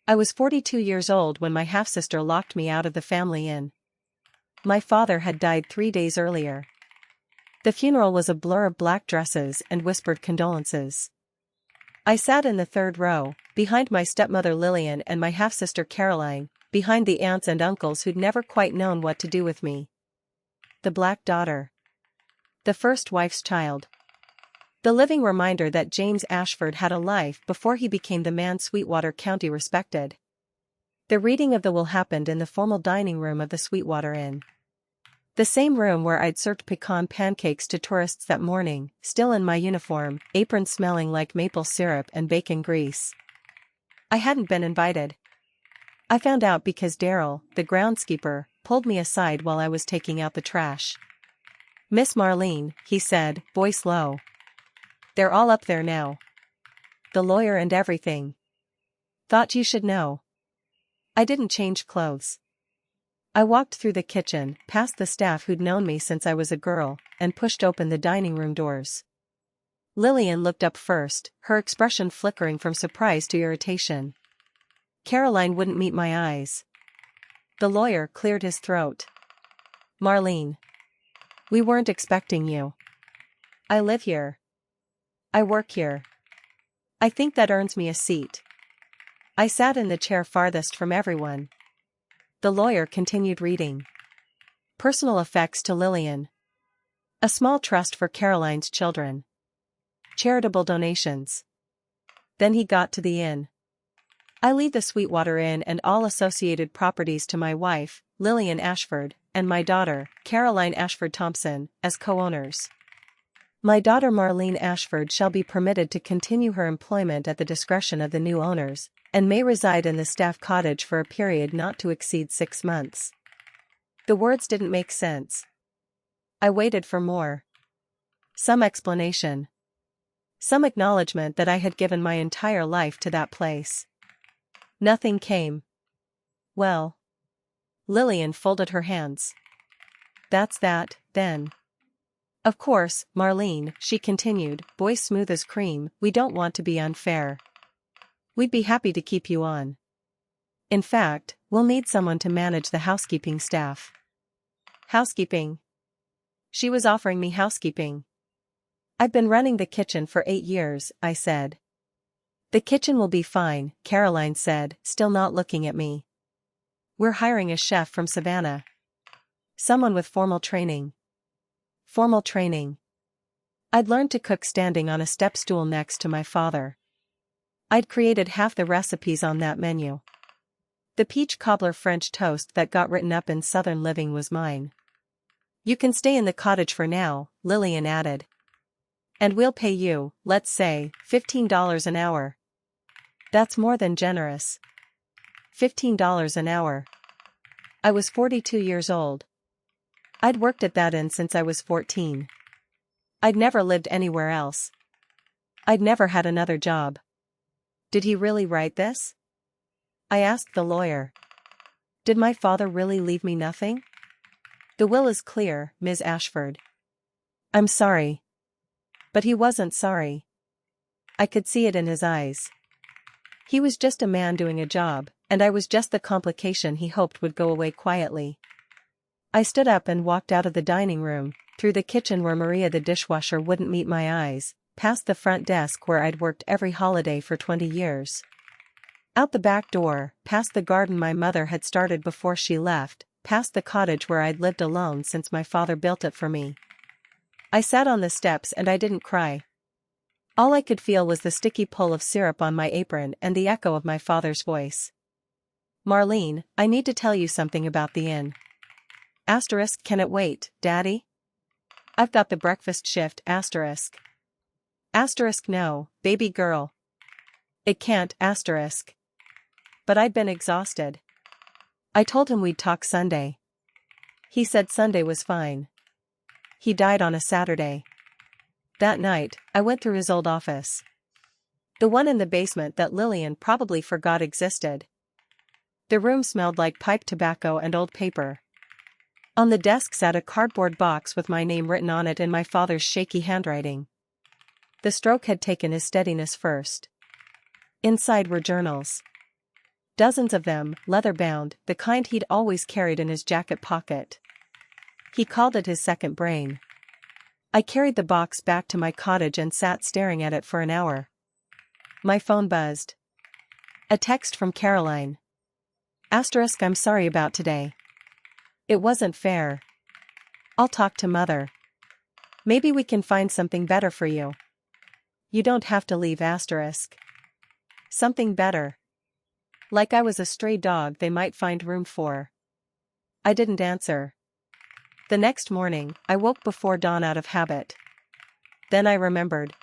I was 42 years old when my half-sister locked me out of the family inn. My father had died 3 days earlier. The funeral was a blur of black dresses and whispered condolences. I sat in the third row, behind my stepmother Lillian and my half-sister Caroline, behind the aunts and uncles who'd never quite known what to do with me. The black daughter. The first wife's child. The living reminder that James Ashford had a life before he became the man Sweetwater County respected. The reading of the will happened in the formal dining room of the Sweetwater Inn. The same room where I'd served pecan pancakes to tourists that morning, still in my uniform, apron smelling like maple syrup and bacon grease. I hadn't been invited. I found out because Darryl, the groundskeeper, pulled me aside while I was taking out the trash. "Miss Marlene," he said, voice low. "They're all up there now. The lawyer and everything. Thought you should know." I didn't change clothes. I walked through the kitchen, past the staff who'd known me since I was a girl, and pushed open the dining room doors. Lillian looked up first, her expression flickering from surprise to irritation. Caroline wouldn't meet my eyes. The lawyer cleared his throat. "Marlene. We weren't expecting you. I live here. I work here. I think that earns me a seat." I sat in the chair farthest from everyone. The lawyer continued reading. Personal effects to Lillian. A small trust for Caroline's children. Charitable donations. Then he got to the inn. I leave the Sweetwater Inn and all associated properties to my wife, Lillian Ashford, and my daughter, Caroline Ashford Thompson, as co-owners. My daughter Marlene Ashford shall be permitted to continue her employment at the discretion of the new owners, and may reside in the staff cottage for a period not to exceed 6 months. The words didn't make sense. I waited for more. Some explanation. Some acknowledgement that I had given my entire life to that place. Nothing came. "Well." Lillian folded her hands. "That's that, then. Of course, Marlene," she continued, voice smooth as cream, "we don't want to be unfair. We'd be happy to keep you on. In fact, we'll need someone to manage the housekeeping staff." Housekeeping? She was offering me housekeeping. "I've been running the kitchen for 8 years, I said. "The kitchen will be fine," Caroline said, still not looking at me. "We're hiring a chef from Savannah. Someone with formal training." Formal training. I'd learned to cook standing on a step stool next to my father. I'd created half the recipes on that menu. The peach cobbler French toast that got written up in Southern Living was mine. "You can stay in the cottage for now," Lillian added. "And we'll pay you, let's say, $15 an hour." That's more than generous. $15 an hour. I was 42 years old. I'd worked at that inn since I was 14. I'd never lived anywhere else. I'd never had another job. Did he really write this? I asked the lawyer. Did my father really leave me nothing? "The will is clear, Ms. Ashford." "I'm sorry." But he wasn't sorry. I could see it in his eyes. He was just a man doing a job, and I was just the complication he hoped would go away quietly. I stood up and walked out of the dining room, through the kitchen where Maria the dishwasher wouldn't meet my eyes, past the front desk where I'd worked every holiday for 20 years. Out the back door, past the garden my mother had started before she left, past the cottage where I'd lived alone since my father built it for me. I sat on the steps and I didn't cry. All I could feel was the sticky pull of syrup on my apron and the echo of my father's voice. "Marlene, I need to tell you something about the inn." Asterisk, "Can it wait, Daddy? I've got the breakfast shift, asterisk." Asterisk, "No, baby girl. It can't, asterisk." But I'd been exhausted. I told him we'd talk Sunday. He said Sunday was fine. He died on a Saturday. That night, I went through his old office. The one in the basement that Lillian probably forgot existed. The room smelled like pipe tobacco and old paper. On the desk sat a cardboard box with my name written on it in my father's shaky handwriting. The stroke had taken his steadiness first. Inside were journals. Dozens of them, leather-bound, the kind he'd always carried in his jacket pocket. He called it his second brain. I carried the box back to my cottage and sat staring at it for an hour. My phone buzzed. A text from Caroline. I'm sorry about today. It wasn't fair. I'll talk to Mother. Maybe we can find something better for you. You don't have to leave. Something better. Like I was a stray dog they might find room for. I didn't answer. The next morning, I woke before dawn out of habit. Then I remembered.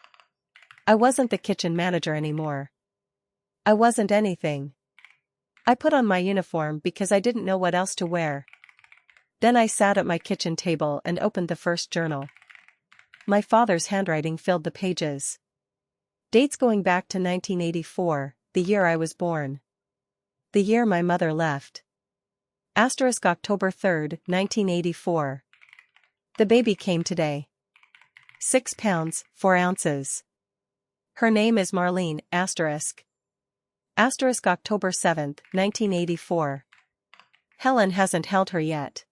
I wasn't the kitchen manager anymore. I wasn't anything. I put on my uniform because I didn't know what else to wear. Then I sat at my kitchen table and opened the first journal. My father's handwriting filled the pages. Dates going back to 1984, the year I was born. The year my mother left. October 3, 1984. The baby came today. 6 pounds, 4 ounces. Her name is Marlene, October 7, 1984. Helen hasn't held her yet.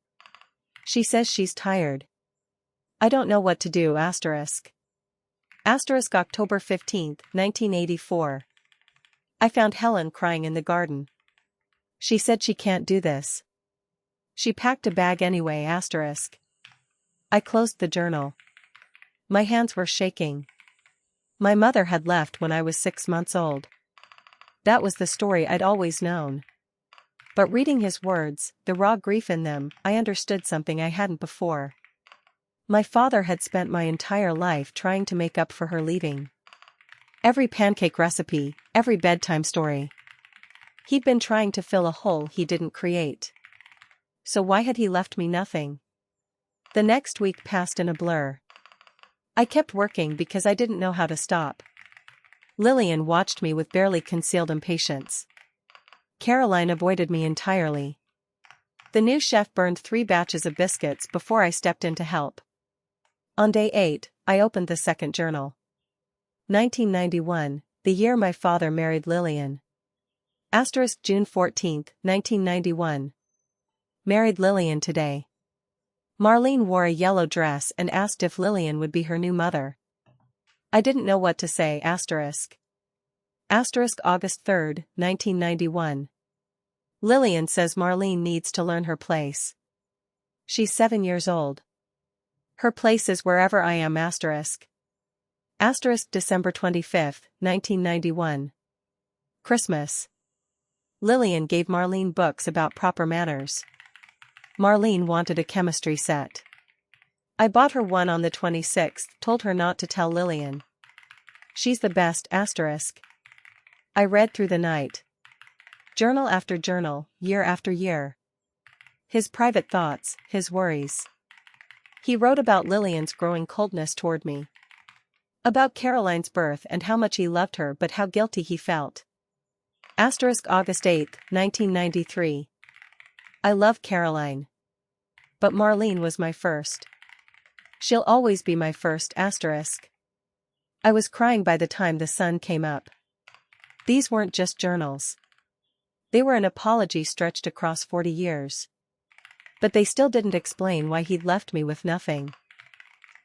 She says she's tired. I don't know what to do. October 15, 1984. I found Helen crying in the garden. She said she can't do this. She packed a bag anyway. I closed the journal. My hands were shaking. My mother had left when I was 6 months old. That was the story I'd always known. But reading his words, the raw grief in them, I understood something I hadn't before. My father had spent my entire life trying to make up for her leaving. Every pancake recipe, every bedtime story. He'd been trying to fill a hole he didn't create. So why had he left me nothing? The next week passed in a blur. I kept working because I didn't know how to stop. Lillian watched me with barely concealed impatience. Caroline avoided me entirely. The new chef burned 3 batches of biscuits before I stepped in to help. On day 8, I opened the second journal. 1991, the year my father married Lillian. June 14, 1991. Married Lillian today. Marlene wore a yellow dress and asked if Lillian would be her new mother. I didn't know what to say. August 3, 1991. Lillian says Marlene needs to learn her place. She's 7 years old. Her place is wherever I am. December 25, 1991. Christmas. Lillian gave Marlene books about proper manners. Marlene wanted a chemistry set. I bought her one on the 26th, told her not to tell Lillian. She's the best. I read through the night. Journal after journal, year after year. His private thoughts, his worries. He wrote about Lillian's growing coldness toward me. About Caroline's birth and how much he loved her but how guilty he felt. August 8, 1993. I love Caroline. But Marlene was my first. She'll always be my first. I was crying by the time the sun came up. These weren't just journals. They were an apology stretched across 40 years. But they still didn't explain why he'd left me with nothing.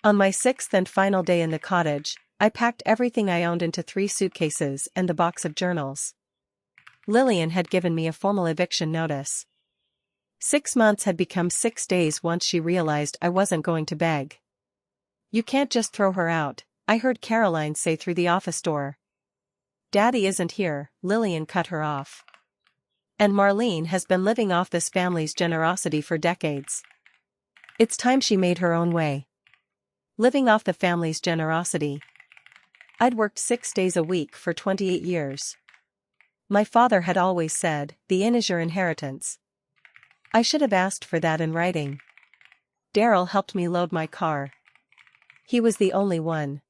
On my 6th and final day in the cottage, I packed everything I owned into 3 suitcases and the box of journals. Lillian had given me a formal eviction notice. 6 months had become 6 days once she realized I wasn't going to beg. You can't just throw her out, I heard Caroline say through the office door. Daddy isn't here, Lillian cut her off. And Marlene has been living off this family's generosity for decades. It's time she made her own way. Living off the family's generosity. I'd worked 6 days a week for 28 years. My father had always said, the inn is your inheritance. I should have asked for that in writing. Daryl helped me load my car. He was the only one.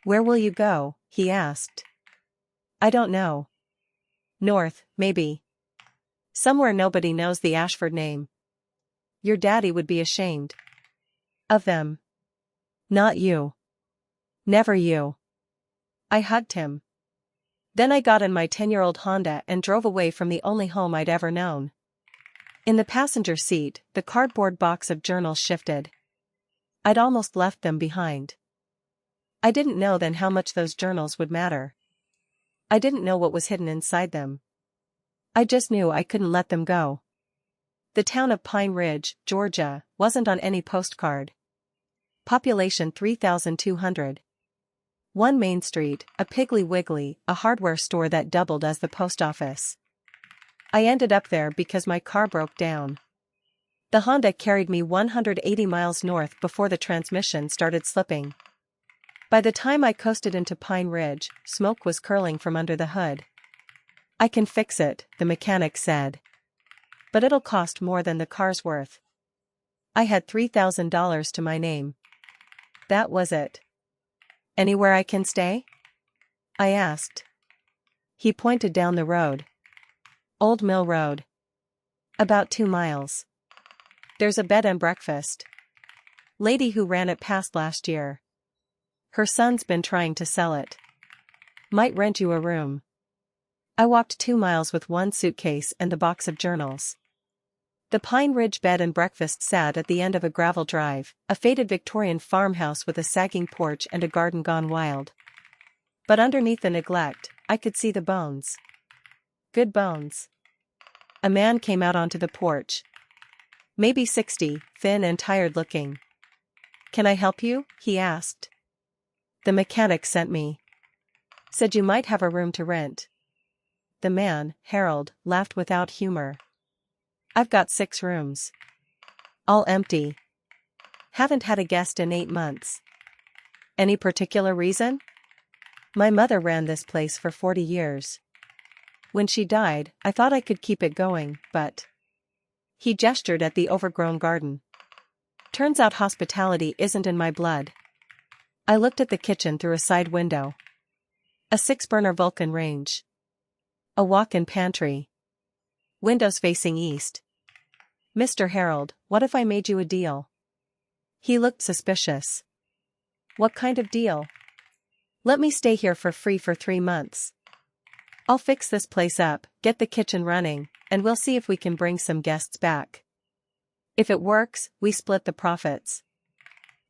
Where will you go? He asked. I don't know. North, maybe. Somewhere nobody knows the Ashford name. Your daddy would be ashamed. Of them. Not you. Never you. I hugged him. Then I got in my 10-year-old Honda and drove away from the only home I'd ever known. In the passenger seat, the cardboard box of journals shifted. I'd almost left them behind. I didn't know then how much those journals would matter. I didn't know what was hidden inside them. I just knew I couldn't let them go. The town of Pine Ridge, Georgia, wasn't on any postcard. Population 3,200. One Main Street, a Piggly Wiggly, a hardware store that doubled as the post office. I ended up there because my car broke down. The Honda carried me 180 miles north before the transmission started slipping. By the time I coasted into Pine Ridge, smoke was curling from under the hood. "I can fix it," the mechanic said. "But it'll cost more than the car's worth." I had $3,000 to my name. That was it. "Anywhere I can stay?" I asked. He pointed down the road. "Old Mill Road. About 2 miles. There's a bed and breakfast. Lady who ran it passed last year. Her son's been trying to sell it. Might rent you a room." I walked 2 miles with one suitcase and the box of journals. The Pine Ridge bed and breakfast sat at the end of a gravel drive, a faded Victorian farmhouse with a sagging porch and a garden gone wild. But underneath the neglect, I could see the bones. Good bones. A man came out onto the porch. Maybe 60, thin and tired looking. "Can I help you?" he asked. "The mechanic sent me. Said you might have a room to rent." The man, Harold, laughed without humor. "I've got 6 rooms. All empty. Haven't had a guest in 8 months. Any particular reason?" "My mother ran this place for 40 years. When she died, I thought I could keep it going, but..." He gestured at the overgrown garden. "Turns out hospitality isn't in my blood." I looked at the kitchen through a side window. A 6-burner Vulcan range. A walk-in pantry. Windows facing east. "Mr. Harold, what if I made you a deal?" He looked suspicious. "What kind of deal?" "Let me stay here for free for 3 months. I'll fix this place up, get the kitchen running, and we'll see if we can bring some guests back. If it works, we split the profits.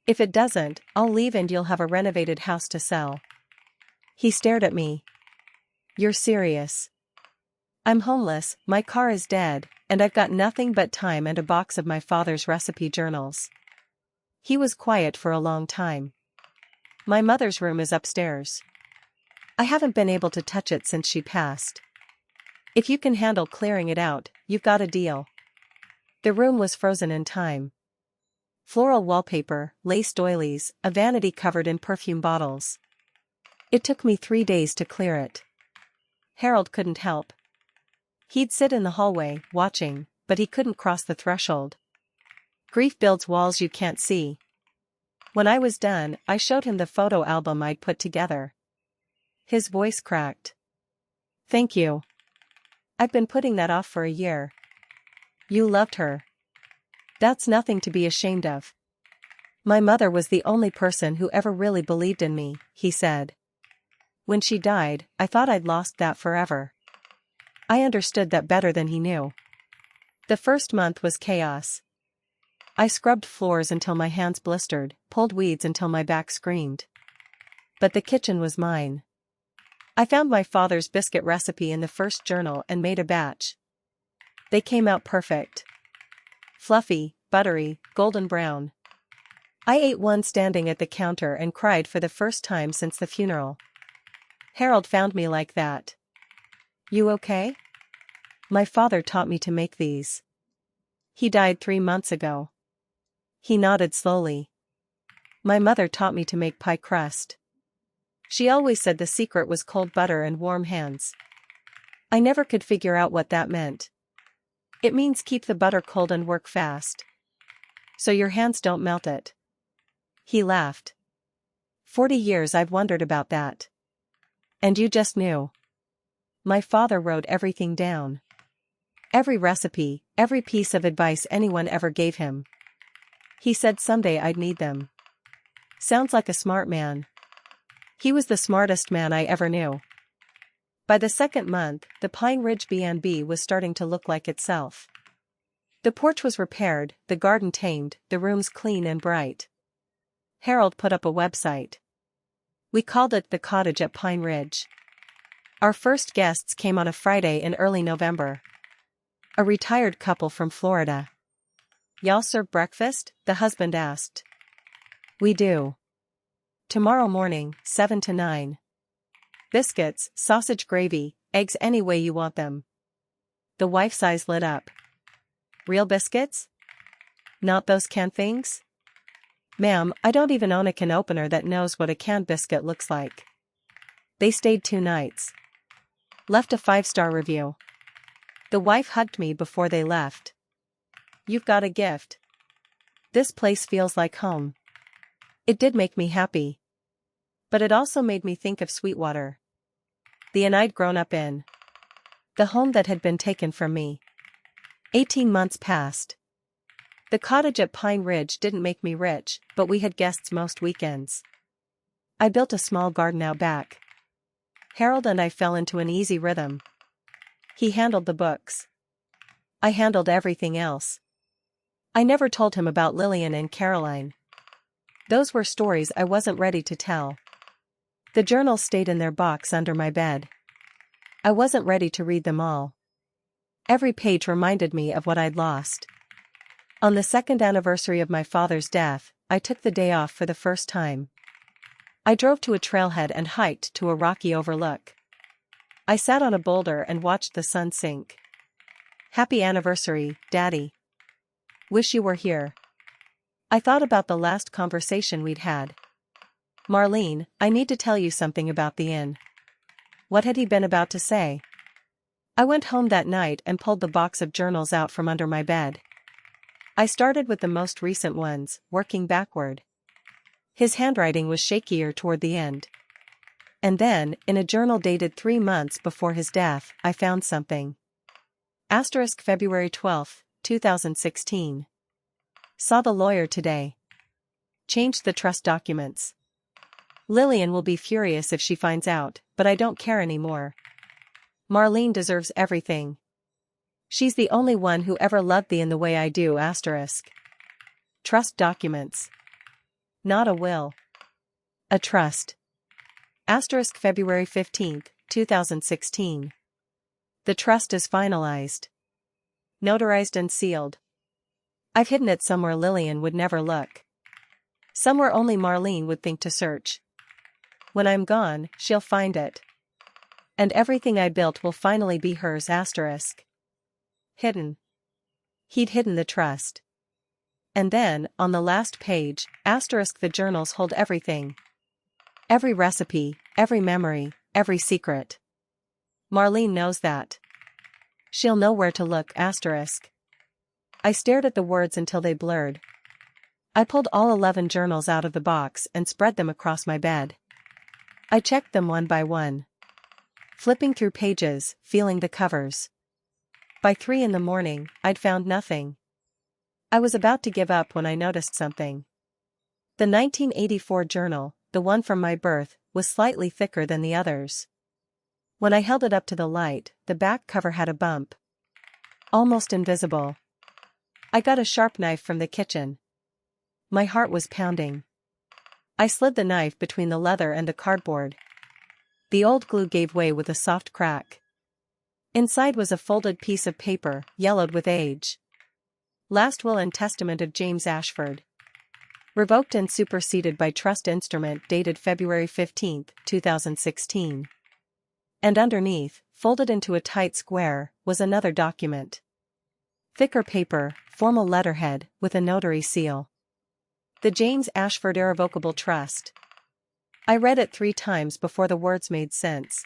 If it doesn't, I'll leave and you'll have a renovated house to sell." He stared at me. "You're serious?" "I'm homeless, my car is dead, and I've got nothing but time and a box of my father's recipe journals." He was quiet for a long time. "My mother's room is upstairs. I haven't been able to touch it since she passed. If you can handle clearing it out, you've got a deal." The room was frozen in time. Floral wallpaper, lace doilies, a vanity covered in perfume bottles. It took me 3 days to clear it. Harold couldn't help. He'd sit in the hallway, watching, but he couldn't cross the threshold. Grief builds walls you can't see. When I was done, I showed him the photo album I'd put together. His voice cracked. "Thank you. I've been putting that off for a year." "You loved her. That's nothing to be ashamed of." "My mother was the only person who ever really believed in me," he said. "When she died, I thought I'd lost that forever." I understood that better than he knew. The first month was chaos. I scrubbed floors until my hands blistered, pulled weeds until my back screamed. But the kitchen was mine. I found my father's biscuit recipe in the first journal and made a batch. They came out perfect. Fluffy, buttery, golden brown. I ate one standing at the counter and cried for the first time since the funeral. Harold found me like that. "You okay?" "My father taught me to make these. He died 3 months ago." He nodded slowly. "My mother taught me to make pie crust. She always said the secret was cold butter and warm hands. I never could figure out what that meant." "It means keep the butter cold and work fast. So your hands don't melt it." He laughed. 40 years I've wondered about that. And you just knew." My father wrote everything down. Every recipe, every piece of advice anyone ever gave him. He said someday I'd need them. Sounds like a smart man. He was the smartest man I ever knew. By the second month, the Pine Ridge B&B was starting to look like itself. The porch was repaired, the garden tamed, the rooms clean and bright. Harold put up a website. We called it The Cottage at Pine Ridge. Our first guests came on a Friday in early November. A retired couple from Florida. "Y'all serve breakfast?" the husband asked. "We do. Tomorrow morning, 7 to 9. Biscuits, sausage gravy, eggs any way you want them." The wife's eyes lit up. "Real biscuits? Not those canned things?" "Ma'am, I don't even own a can opener that knows what a canned biscuit looks like." They stayed 2 nights. Left a 5-star review. The wife hugged me before they left. "You've got a gift. This place feels like home." It did make me happy. But it also made me think of Sweetwater. The inn I'd grown up in. The home that had been taken from me. 18 months passed. The cottage at Pine Ridge didn't make me rich, but we had guests most weekends. I built a small garden out back. Harold and I fell into an easy rhythm. He handled the books. I handled everything else. I never told him about Lillian and Caroline. Those were stories I wasn't ready to tell. The journals stayed in their box under my bed. I wasn't ready to read them all. Every page reminded me of what I'd lost. On the 2nd anniversary of my father's death, I took the day off for the first time. I drove to a trailhead and hiked to a rocky overlook. I sat on a boulder and watched the sun sink. "Happy anniversary, Daddy. Wish you were here." I thought about the last conversation we'd had. "Marlene, I need to tell you something about the inn." What had he been about to say? I went home that night and pulled the box of journals out from under my bed. I started with the most recent ones, working backward. His handwriting was shakier toward the end. And then, in a journal dated 3 months before his death, I found something. February 12, 2016. Saw the lawyer today. Changed the trust documents. Lillian will be furious if she finds out, but I don't care anymore. Marlene deserves everything. She's the only one who ever loved thee in the way I do. Trust documents. Not a will. A trust. February 15, 2016. The trust is finalized. Notarized and sealed. I've hidden it somewhere Lillian would never look. Somewhere only Marlene would think to search. When I'm gone, she'll find it. And everything I built will finally be hers. Hidden. He'd hidden the trust. And then, on the last page, the journals hold everything. Every recipe, every memory, every secret. Marlene knows that. She'll know where to look. I stared at the words until they blurred. I pulled all 11 journals out of the box and spread them across my bed. I checked them one by one. Flipping through pages, feeling the covers. By 3 in the morning, I'd found nothing. I was about to give up when I noticed something. The 1984 journal, the one from my birth, was slightly thicker than the others. When I held it up to the light, the back cover had a bump. Almost invisible. I got a sharp knife from the kitchen. My heart was pounding. I slid the knife between the leather and the cardboard. The old glue gave way with a soft crack. Inside was a folded piece of paper, yellowed with age. Last will and testament of James Ashford. Revoked and superseded by trust instrument dated February 15, 2016. And underneath, folded into a tight square, was another document. Thicker paper, formal letterhead, with a notary seal. The James Ashford Irrevocable Trust. I read it 3 times before the words made sense.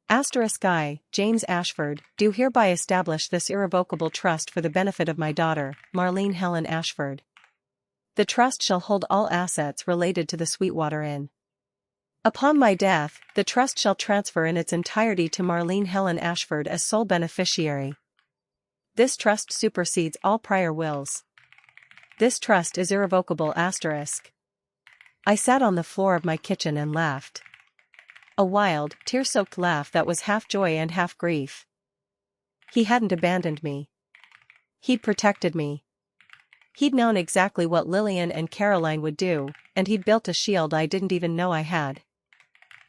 I, James Ashford, do hereby establish this irrevocable trust for the benefit of my daughter, Marlene Helen Ashford. The trust shall hold all assets related to the Sweetwater Inn. Upon my death, the trust shall transfer in its entirety to Marlene Helen Ashford as sole beneficiary. This trust supersedes all prior wills. This trust is irrevocable. I sat on the floor of my kitchen and laughed. A wild, tear-soaked laugh that was half joy and half grief. He hadn't abandoned me. He'd protected me. He'd known exactly what Lillian and Caroline would do, and he'd built a shield I didn't even know I had.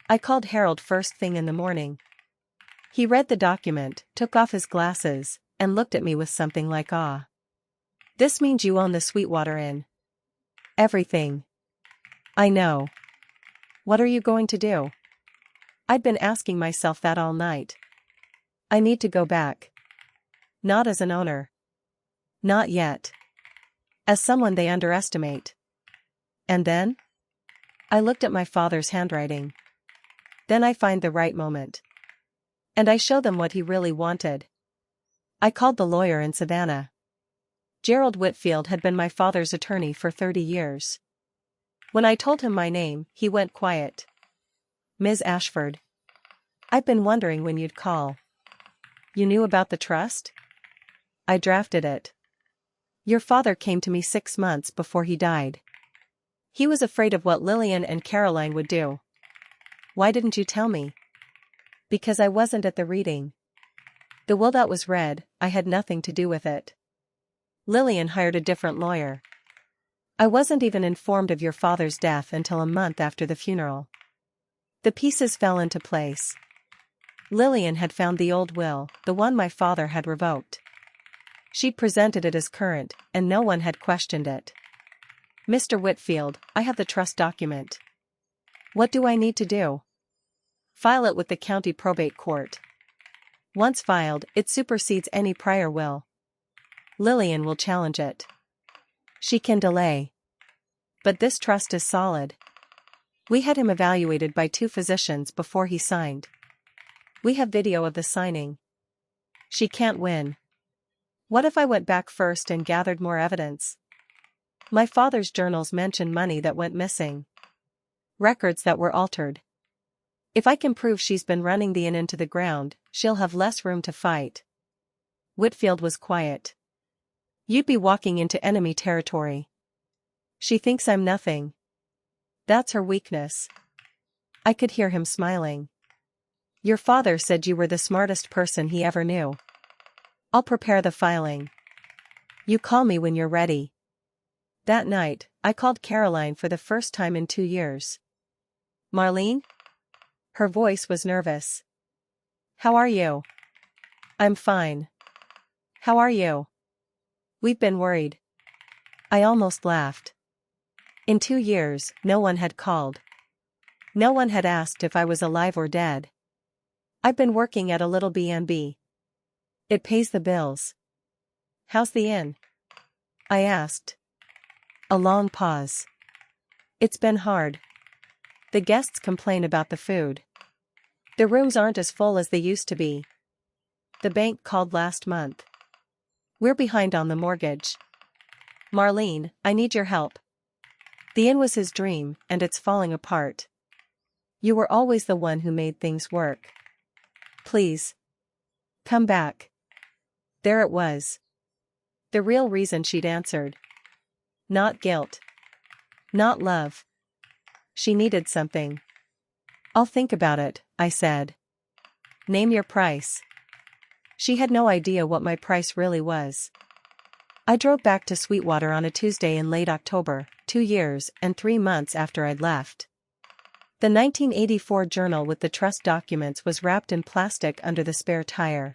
I called Harold first thing in the morning. He read the document, took off his glasses, and looked at me with something like awe. "This means you own the Sweetwater Inn." "Everything." "I know. What are you going to do?" I'd been asking myself that all night. "I need to go back. Not as an owner. Not yet. As someone they underestimate." And then? I looked at my father's handwriting. Then I find the right moment. And I show them what he really wanted. I called the lawyer in Savannah. Gerald Whitfield had been my father's attorney for 30 years. When I told him my name, he went quiet. "Ms. Ashford. I've been wondering when you'd call. You knew about the trust?" "I drafted it. Your father came to me 6 months before he died. He was afraid of what Lillian and Caroline would do." "Why didn't you tell me?" "Because I wasn't at the reading. The will that was read, I had nothing to do with it. Lillian hired a different lawyer. I wasn't even informed of your father's death until a month after the funeral. The pieces fell into place. Lillian had found the old will, the one my father had revoked. She presented it as current, and no one had questioned it. Mr. Whitfield, I have the trust document. What do I need to do?" "File it with the county probate court. Once filed, it supersedes any prior will. Lillian will challenge it. She can delay. But this trust is solid. We had him evaluated by 2 physicians before he signed. We have video of the signing. She can't win." "What if I went back first and gathered more evidence?" "My father's journals mention money that went missing. Records that were altered. If I can prove she's been running the inn into the ground, she'll have less room to fight." Whitfield was quiet. "You'd be walking into enemy territory. She thinks I'm nothing. That's her weakness." I could hear him smiling. "Your father said you were the smartest person he ever knew. I'll prepare the filing. You call me when you're ready." That night, I called Caroline for the first time in 2 years. "Marlene?" Her voice was nervous. "How are you?" "I'm fine. How are you?" "We've been worried." I almost laughed. In 2 years, no one had called. No one had asked if I was alive or dead. "I've been working at a little B&B. It pays the bills." "How's the inn?" I asked. A long pause. "It's been hard. The guests complain about the food. The rooms aren't as full as they used to be. The bank called last month. We're behind on the mortgage. Marlene, I need your help. The inn was his dream, and it's falling apart. You were always the one who made things work. Please. Come back." There it was. The real reason she'd answered. Not guilt. Not love. She needed something. "I'll think about it," I said. "Name your price." She had no idea what my price really was. I drove back to Sweetwater on a Tuesday in late October, 2 years and 3 months after I'd left. The 1984 journal with the trust documents was wrapped in plastic under the spare tire.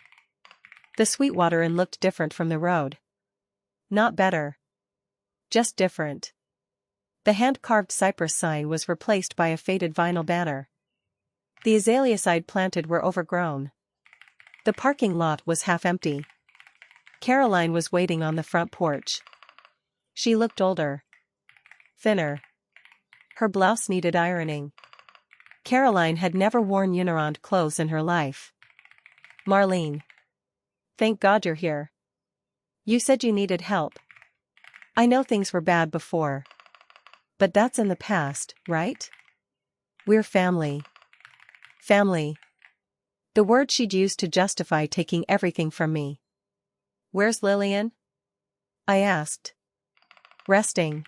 The Sweetwater Inn looked different from the road. Not better. Just different. The hand-carved cypress sign was replaced by a faded vinyl banner. The azaleas I'd planted were overgrown. The parking lot was half empty. Caroline was waiting on the front porch. She looked older. Thinner. Her blouse needed ironing. Caroline had never worn Unirond clothes in her life. "Marlene. Thank God you're here. You said you needed help. I know things were bad before. But that's in the past, right? We're family. Family." The word she'd used to justify taking everything from me. "Where's Lillian?" I asked. "Resting.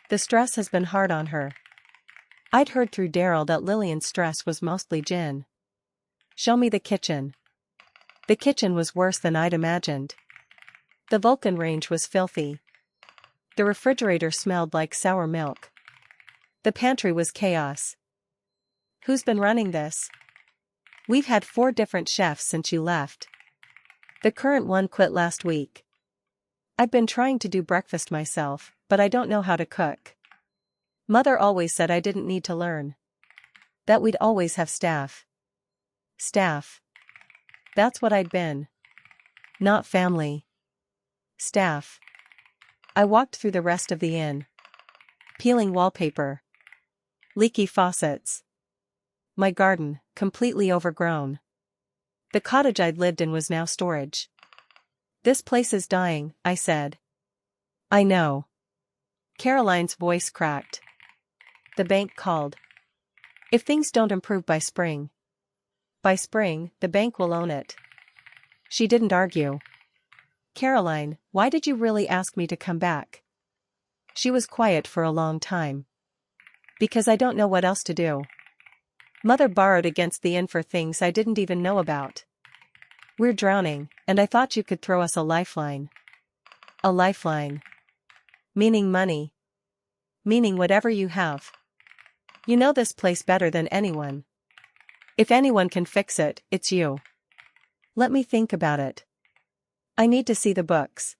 The stress has been hard on her. I'd heard through Daryl that Lillian's stress was mostly gin. Show me the kitchen. The kitchen was worse than I'd imagined. The Vulcan range was filthy. The refrigerator smelled like sour milk. The pantry was chaos. Who's been running this? We've had 4 different chefs since you left. The current one quit last week. I've been trying to do breakfast myself, but I don't know how to cook. Mother always said I didn't need to learn. That we'd always have staff. Staff. That's what I'd been. Not family. Staff. I walked through the rest of the inn. Peeling wallpaper. Leaky faucets. My garden, completely overgrown. The cottage I'd lived in was now storage. This place is dying, I said. I know. Caroline's voice cracked. The bank called. If things don't improve by spring, the bank will own it. She didn't argue. Caroline, why did you really ask me to come back? She was quiet for a long time. Because I don't know what else to do. Mother borrowed against the inn for things I didn't even know about. We're drowning, and I thought you could throw us a lifeline. A lifeline. Meaning money. Meaning whatever you have. You know this place better than anyone. If anyone can fix it, it's you. Let me think about it. I need to see the books.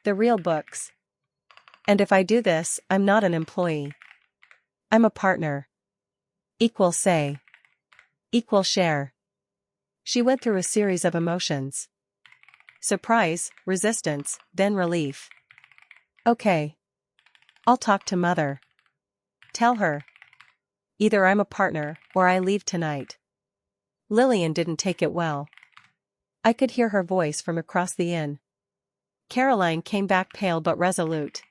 The real books. And if I do this, I'm not an employee. I'm a partner. Equal say. Equal share. She went through a series of emotions. Surprise, resistance, then relief. Okay. I'll talk to Mother. Tell her. Either I'm a partner, or I leave tonight. Lillian didn't take it well. I could hear her voice from across the inn. Caroline came back pale but resolute.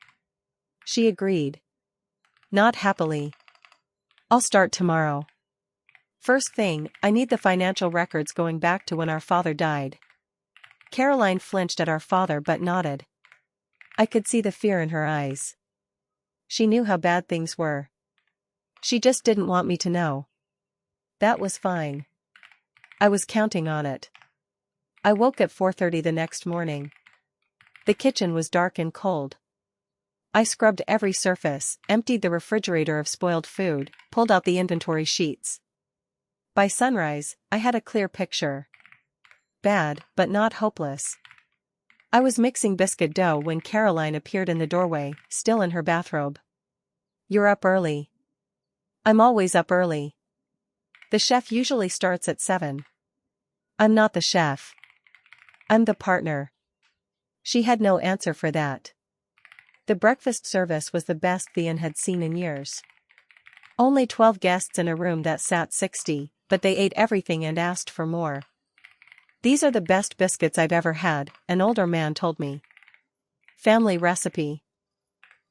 She agreed. Not happily. I'll start tomorrow. First thing, I need the financial records going back to when our father died. Caroline flinched at our father but nodded. I could see the fear in her eyes. She knew how bad things were. She just didn't want me to know. That was fine. I was counting on it. I woke at 4:30 the next morning. The kitchen was dark and cold. I scrubbed every surface, emptied the refrigerator of spoiled food, pulled out the inventory sheets. By sunrise, I had a clear picture. Bad, but not hopeless. I was mixing biscuit dough when Caroline appeared in the doorway, still in her bathrobe. You're up early. I'm always up early. The chef usually starts at 7. I'm not the chef. I'm the partner. She had no answer for that. The breakfast service was the best the inn had seen in years. Only 12 guests in a room that sat 60, but they ate everything and asked for more. These are the best biscuits I've ever had, an older man told me. Family recipe.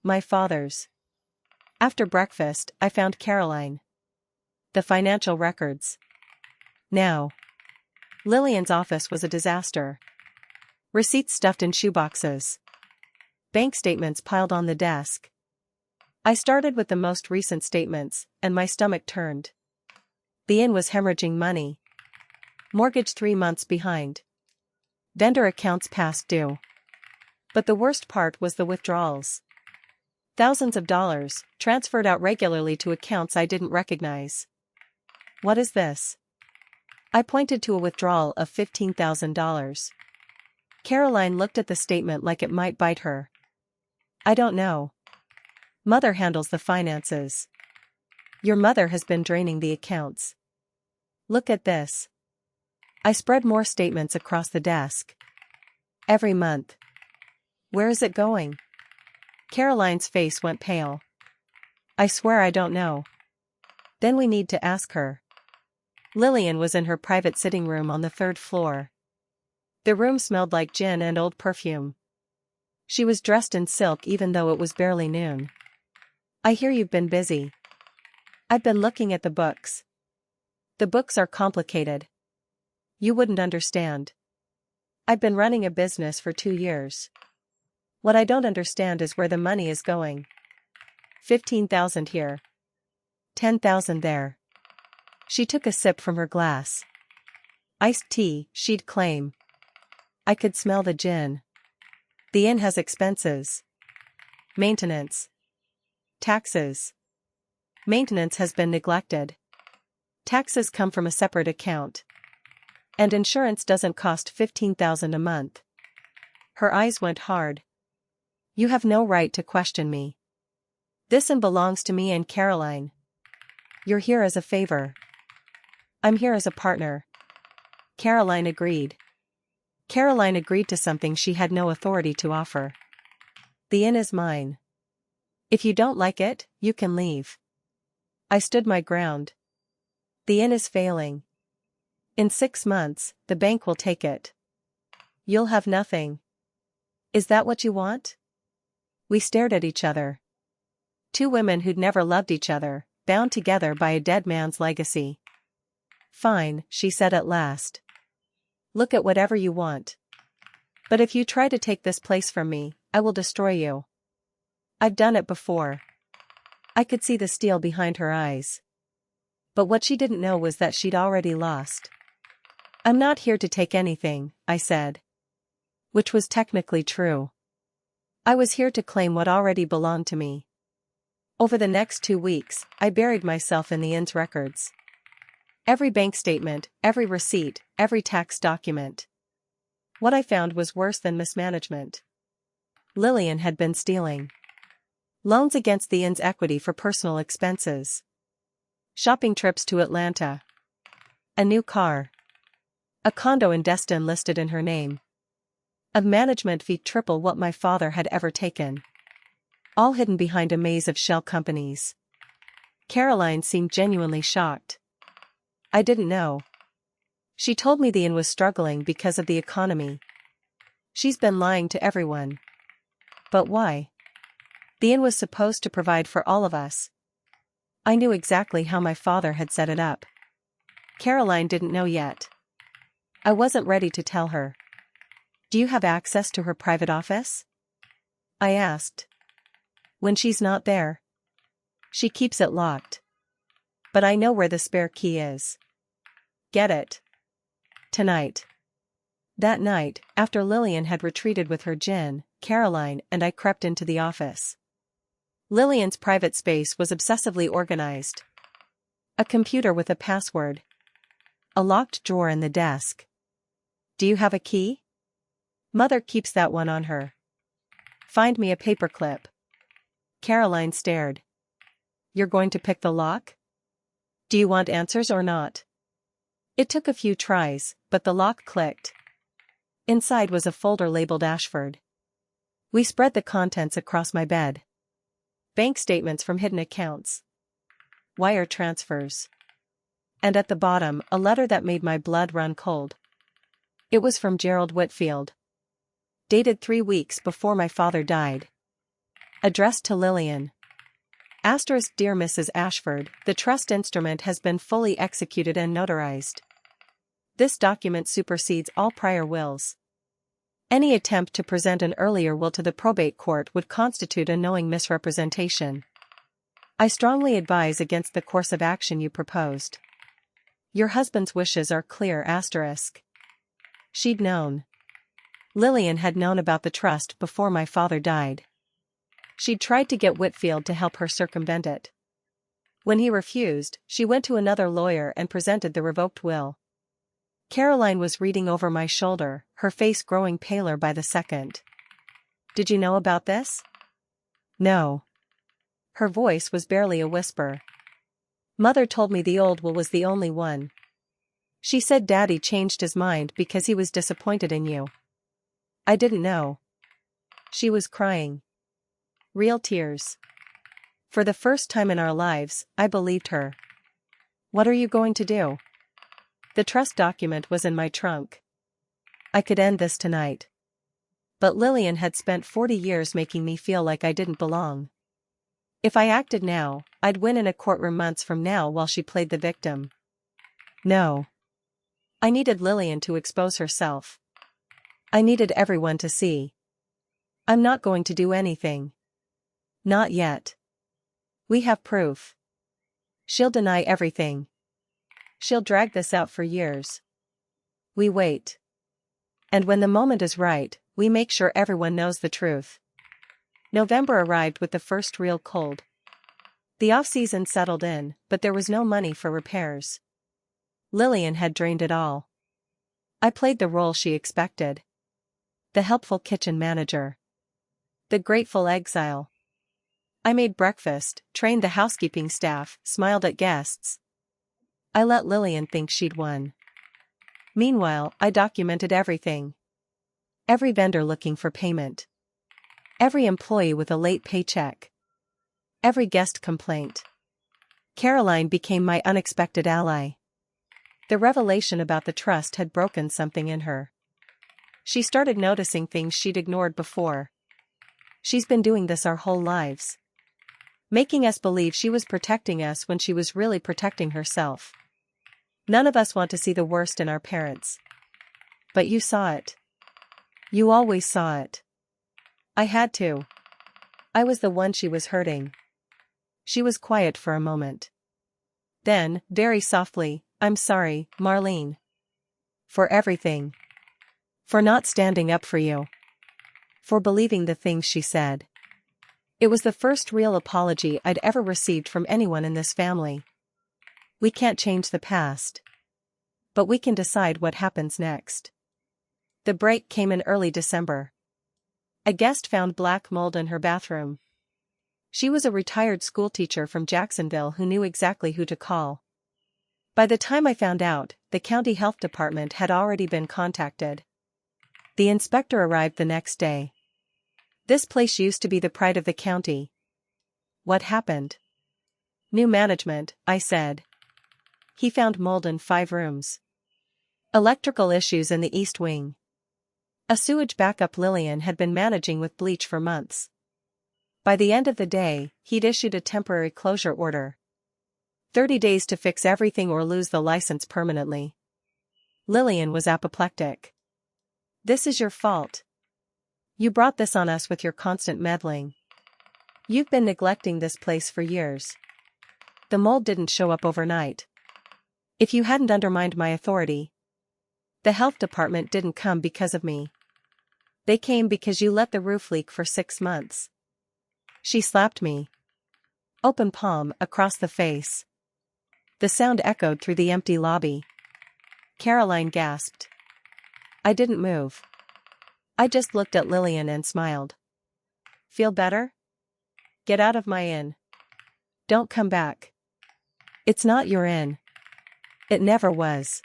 My father's. After breakfast, I found Caroline. The financial records. Now. Lillian's office was a disaster. Receipts stuffed in shoeboxes. Bank statements piled on the desk. I started with the most recent statements, and my stomach turned. The inn was hemorrhaging money. Mortgage 3 months behind. Vendor accounts past due. But the worst part was the withdrawals. Thousands of dollars, transferred out regularly to accounts I didn't recognize. What is this? I pointed to a withdrawal of $15,000. Caroline looked at the statement like it might bite her. I don't know. Mother handles the finances. Your mother has been draining the accounts. Look at this. I spread more statements across the desk. Every month. Where is it going? Caroline's face went pale. I swear I don't know. Then we need to ask her. Lillian was in her private sitting room on the 3rd floor. The room smelled like gin and old perfume. She was dressed in silk even though it was barely noon. I hear you've been busy. I've been looking at the books. The books are complicated. You wouldn't understand. I've been running a business for 2 years. What I don't understand is where the money is going. 15,000 here. 10,000 there. She took a sip from her glass. Iced tea, she'd claim. I could smell the gin. The inn has expenses. Maintenance. Taxes. Maintenance has been neglected. Taxes come from a separate account. And insurance doesn't cost 15,000 a month. Her eyes went hard. You have no right to question me. This inn belongs to me and Caroline. You're here as a favor. I'm here as a partner. Caroline agreed. Caroline agreed to something she had no authority to offer. The inn is mine. If you don't like it, you can leave. I stood my ground. The inn is failing. In 6 months, the bank will take it. You'll have nothing. Is that what you want? We stared at each other. Two women who'd never loved each other, bound together by a dead man's legacy. Fine, she said at last. Look at whatever you want. But if you try to take this place from me, I will destroy you. I've done it before. I could see the steel behind her eyes. But what she didn't know was that she'd already lost. I'm not here to take anything, I said. Which was technically true. I was here to claim what already belonged to me. Over the next 2 weeks, I buried myself in the inn's records. Every bank statement, every receipt, every tax document. What I found was worse than mismanagement. Lillian had been stealing. Loans against the inn's equity for personal expenses. Shopping trips to Atlanta. A new car. A condo in Destin listed in her name. A management fee triple what my father had ever taken. All hidden behind a maze of shell companies. Caroline seemed genuinely shocked. I didn't know. She told me the inn was struggling because of the economy. She's been lying to everyone. But why? The inn was supposed to provide for all of us. I knew exactly how my father had set it up. Caroline didn't know yet. I wasn't ready to tell her. Do you have access to her private office? I asked. When she's not there. She keeps it locked. But I know where the spare key is. Get it. Tonight. That night, after Lillian had retreated with her gin, Caroline and I crept into the office. Lillian's private space was obsessively organized. A computer with a password. A locked drawer in the desk. Do you have a key? Mother keeps that one on her. Find me a paperclip. Caroline stared. You're going to pick the lock? Do you want answers or not? It took a few tries, but the lock clicked. Inside was a folder labeled Ashford. We spread the contents across my bed. Bank statements from hidden accounts. Wire transfers. And at the bottom, a letter that made my blood run cold. It was from Gerald Whitfield. Dated 3 weeks before my father died. Addressed to Lillian. Asterisk, Dear Mrs. Ashford, the trust instrument has been fully executed and notarized. This document supersedes all prior wills. Any attempt to present an earlier will to the probate court would constitute a knowing misrepresentation. I strongly advise against the course of action you proposed. Your husband's wishes are clear. Asterisk. She'd known. Lillian had known about the trust before my father died. She'd tried to get Whitfield to help her circumvent it. When he refused, she went to another lawyer and presented the revoked will. Caroline was reading over my shoulder, her face growing paler by the second. Did you know about this? No. Her voice was barely a whisper. Mother told me the old will was the only one. She said Daddy changed his mind because he was disappointed in you. I didn't know. She was crying. Real tears. For the first time in our lives, I believed her. What are you going to do? The trust document was in my trunk. I could end this tonight. But Lillian had spent 40 years making me feel like I didn't belong. If I acted now, I'd win in a courtroom months from now while she played the victim. No. I needed Lillian to expose herself. I needed everyone to see. I'm not going to do anything. Not yet. We have proof. She'll deny everything. She'll drag this out for years. We wait. And when the moment is right, we make sure everyone knows the truth. November arrived with the first real cold. The off-season settled in, but there was no money for repairs. Lillian had drained it all. I played the role she expected. The helpful kitchen manager. The grateful exile. I made breakfast, trained the housekeeping staff, smiled at guests. I let Lillian think she'd won. Meanwhile, I documented everything. Every vendor looking for payment. Every employee with a late paycheck. Every guest complaint. Caroline became my unexpected ally. The revelation about the trust had broken something in her. She started noticing things she'd ignored before. She's been doing this our whole lives. Making us believe she was protecting us when she was really protecting herself. None of us want to see the worst in our parents. But you saw it. You always saw it. I had to. I was the one she was hurting. She was quiet for a moment. Then, very softly, "I'm sorry, Marlene. For everything. For not standing up for you. For believing the things she said." It was the first real apology I'd ever received from anyone in this family. We can't change the past. But we can decide what happens next. The break came in early December. A guest found black mold in her bathroom. She was a retired schoolteacher from Jacksonville who knew exactly who to call. By the time I found out, the county health department had already been contacted. The inspector arrived the next day. This place used to be the pride of the county. What happened? New management, I said. He found mold in 5 rooms. Electrical issues in the east wing. A sewage backup Lillian had been managing with bleach for months. By the end of the day, he'd issued a temporary closure order. 30 days to fix everything or lose the license permanently. Lillian was apoplectic. "This is your fault. You brought this on us with your constant meddling. You've been neglecting this place for years. The mold didn't show up overnight. If you hadn't undermined my authority. The health department didn't come because of me. They came because you let the roof leak for 6 months." She slapped me. Open palm across the face. The sound echoed through the empty lobby. Caroline gasped. I didn't move. I just looked at Lillian and smiled. "Feel better? Get out of my inn. Don't come back. It's not your inn. It never was."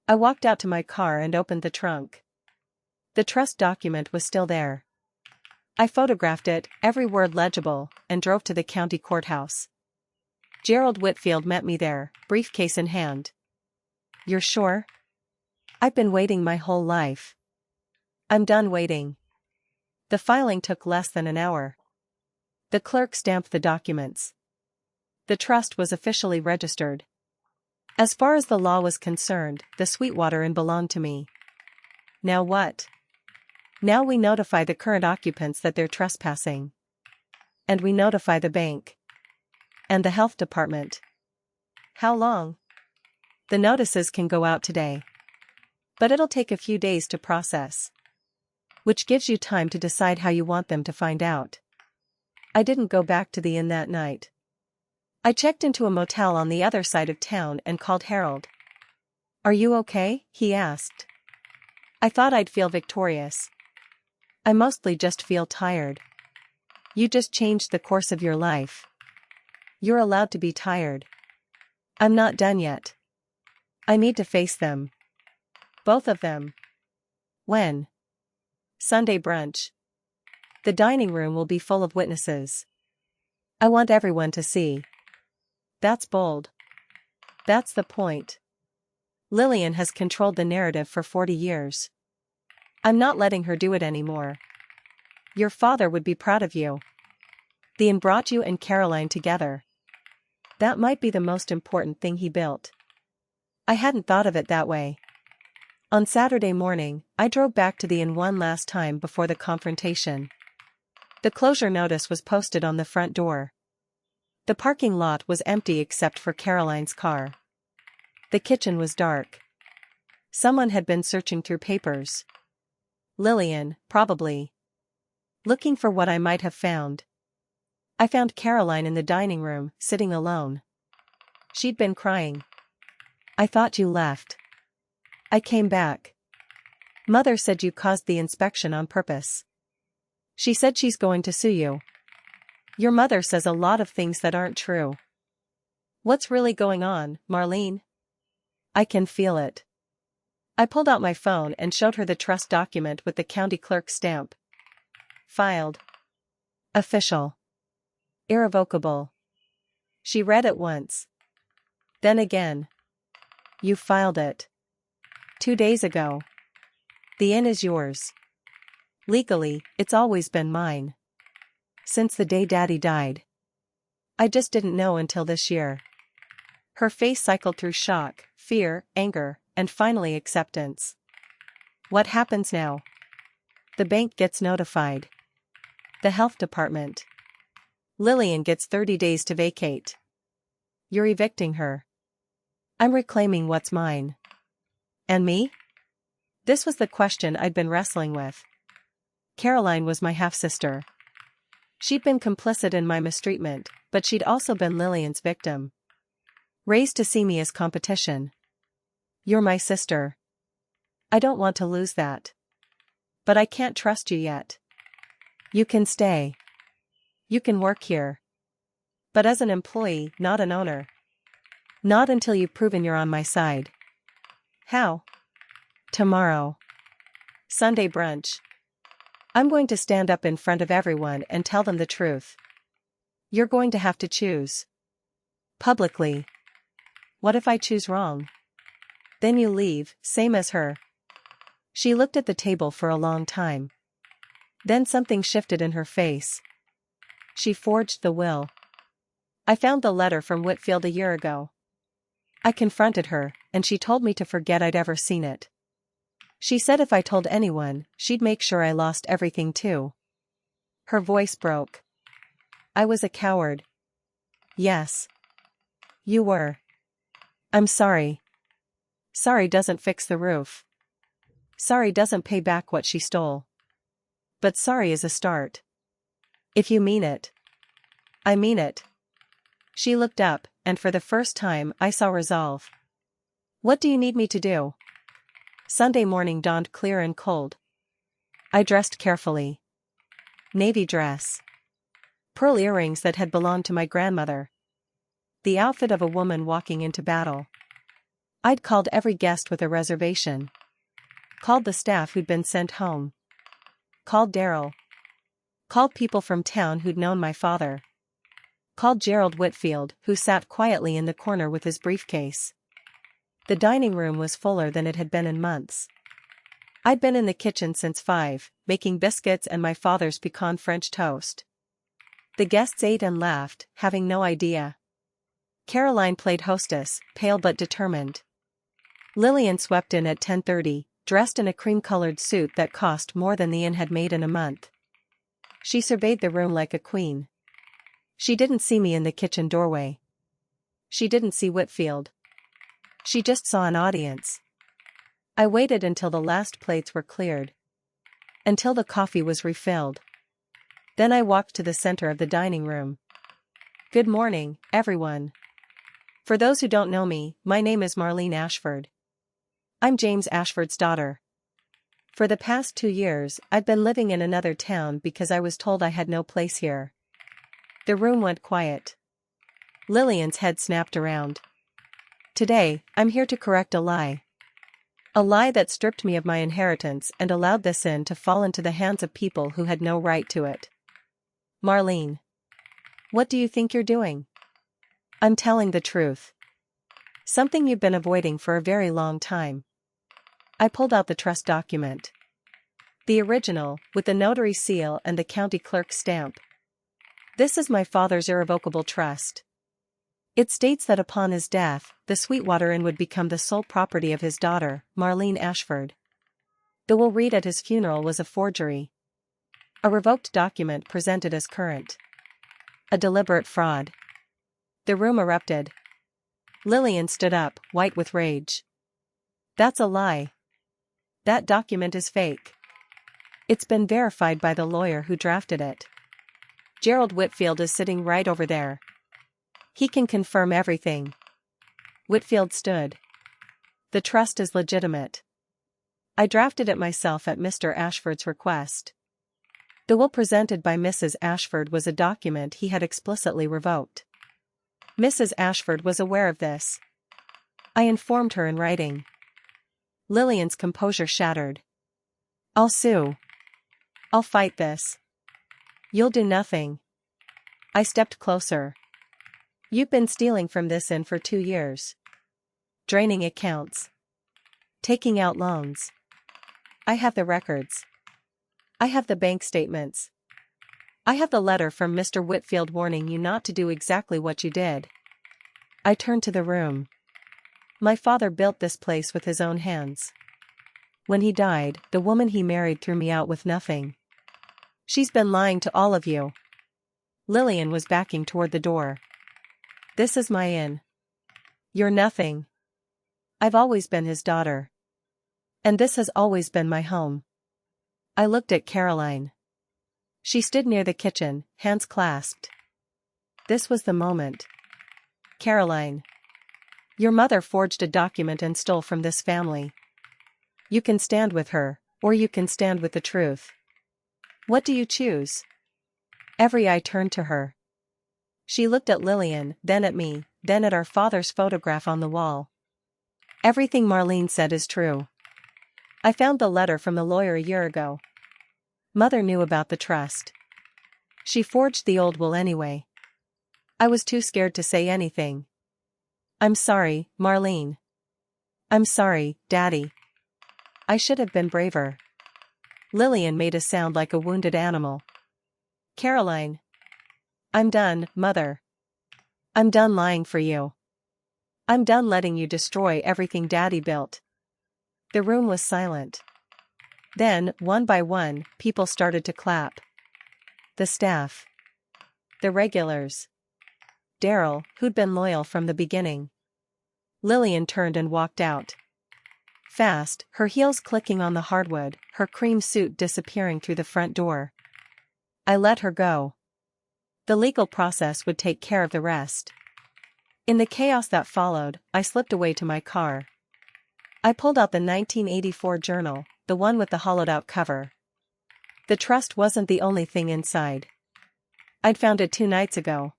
I walked out to my car and opened the trunk. The trust document was still there. I photographed it, every word legible, and drove to the county courthouse. Gerald Whitfield met me there, briefcase in hand. "You're sure?" "I've been waiting my whole life." "I'm done waiting." The filing took less than an hour. The clerk stamped the documents. The trust was officially registered. As far as the law was concerned, the Sweetwater Inn belonged to me. Now what? Now we notify the current occupants that they're trespassing. And we notify the bank. And the health department. How long? The notices can go out today. But it'll take a few days to process. Which gives you time to decide how you want them to find out. I didn't go back to the inn that night. I checked into a motel on the other side of town and called Harold. "Are you okay?" he asked. I thought I'd feel victorious. "I mostly just feel tired." "You just changed the course of your life. You're allowed to be tired." "I'm not done yet. I need to face them. Both of them." "When?" "Sunday brunch. The dining room will be full of witnesses. I want everyone to see." That's bold. That's the point. Lillian has controlled the narrative for 40 years. I'm not letting her do it anymore. Your father would be proud of you. The inn brought you and Caroline together. That might be the most important thing he built. I hadn't thought of it that way. On Saturday morning, I drove back to the inn one last time before the confrontation. The closure notice was posted on the front door. The parking lot was empty except for Caroline's car. The kitchen was dark. Someone had been searching through papers. Lillian, probably. Looking for what I might have found. I found Caroline in the dining room, sitting alone. She'd been crying. I thought you left. I came back. Mother said you caused the inspection on purpose. She said she's going to sue you. Your mother says a lot of things that aren't true. What's really going on, Marlene? I can feel it. I pulled out my phone and showed her the trust document with the county clerk's stamp. Filed. Official. Irrevocable. She read it once. Then again. You filed it. 2 days ago. The inn is yours. Legally, it's always been mine. Since the day Daddy died. I just didn't know until this year. Her face cycled through shock, fear, anger, and finally acceptance. What happens now? The bank gets notified. The health department. Lillian gets 30 days to vacate. You're evicting her. I'm reclaiming what's mine. And me? This was the question I'd been wrestling with. Caroline was my half-sister. She'd been complicit in my mistreatment, but she'd also been Lillian's victim. Raised to see me as competition. You're my sister. I don't want to lose that. But I can't trust you yet. You can stay. You can work here. But as an employee, not an owner. Not until you've proven you're on my side. How? Tomorrow. Sunday brunch. I'm going to stand up in front of everyone and tell them the truth. You're going to have to choose. Publicly. What if I choose wrong? Then you leave, same as her. She looked at the table for a long time. Then something shifted in her face. She forged the will. I found the letter from Whitfield a year ago. I confronted her, and she told me to forget I'd ever seen it. She said if I told anyone, she'd make sure I lost everything too. Her voice broke. I was a coward. Yes. You were. I'm sorry. Sorry doesn't fix the roof. Sorry doesn't pay back what she stole. But sorry is a start. If you mean it. I mean it. She looked up, and for the first time I saw resolve. What do you need me to do? Sunday morning dawned clear and cold. I dressed carefully. Navy dress. Pearl earrings that had belonged to my grandmother. The outfit of a woman walking into battle. I'd called every guest with a reservation. Called the staff who'd been sent home. Called Daryl. Called people from town who'd known my father. Called Gerald Whitfield, who sat quietly in the corner with his briefcase. The dining room was fuller than it had been in months. I'd been in the kitchen since 5, making biscuits and my father's pecan French toast. The guests ate and laughed, having no idea. Caroline played hostess, pale but determined. Lillian swept in at 10:30, dressed in a cream-colored suit that cost more than the inn had made in a month. She surveyed the room like a queen. She didn't see me in the kitchen doorway. She didn't see Whitfield. She just saw an audience. I waited until the last plates were cleared. Until the coffee was refilled. Then I walked to the center of the dining room. Good morning, everyone. For those who don't know me, my name is Marlene Ashford. I'm James Ashford's daughter. For the past 2 years, I'd been living in another town because I was told I had no place here. The room went quiet. Lillian's head snapped around. Today, I'm here to correct a lie. A lie that stripped me of my inheritance and allowed this inn to fall into the hands of people who had no right to it. Marlene. What do you think you're doing? I'm telling the truth. Something you've been avoiding for a very long time. I pulled out the trust document. The original, with the notary seal and the county clerk's stamp. This is my father's irrevocable trust. It states that upon his death, the Sweetwater Inn would become the sole property of his daughter, Marlene Ashford. The will read at his funeral was a forgery. A revoked document presented as current. A deliberate fraud. The room erupted. Lillian stood up, white with rage. That's a lie. That document is fake. It's been verified by the lawyer who drafted it. Gerald Whitfield is sitting right over there. He can confirm everything. Whitfield stood. The trust is legitimate. I drafted it myself at Mr. Ashford's request. The will presented by Mrs. Ashford was a document he had explicitly revoked. Mrs. Ashford was aware of this. I informed her in writing. Lillian's composure shattered. I'll sue. I'll fight this. You'll do nothing. I stepped closer. You've been stealing from this inn for 2 years. Draining accounts. Taking out loans. I have the records. I have the bank statements. I have the letter from Mr. Whitfield warning you not to do exactly what you did. I turned to the room. My father built this place with his own hands. When he died, the woman he married threw me out with nothing. She's been lying to all of you. Lillian was backing toward the door. This is my inn. You're nothing. I've always been his daughter. And this has always been my home. I looked at Caroline. She stood near the kitchen, hands clasped. This was the moment. Caroline. Your mother forged a document and stole from this family. You can stand with her, or you can stand with the truth. What do you choose? Every eye turned to her. She looked at Lillian, then at me, then at our father's photograph on the wall. Everything Marlene said is true. I found the letter from the lawyer a year ago. Mother knew about the trust. She forged the old will anyway. I was too scared to say anything. I'm sorry, Marlene. I'm sorry, Daddy. I should have been braver. Lillian made a sound like a wounded animal. Caroline. I'm done, Mother. I'm done lying for you. I'm done letting you destroy everything Daddy built. The room was silent. Then, one by one, people started to clap. The staff. The regulars. Daryl, who'd been loyal from the beginning. Lillian turned and walked out. Fast, her heels clicking on the hardwood, her cream suit disappearing through the front door. I let her go. The legal process would take care of the rest. In the chaos that followed, I slipped away to my car. I pulled out the 1984 journal, the one with the hollowed-out cover. The trust wasn't the only thing inside. I'd found it 2 nights ago.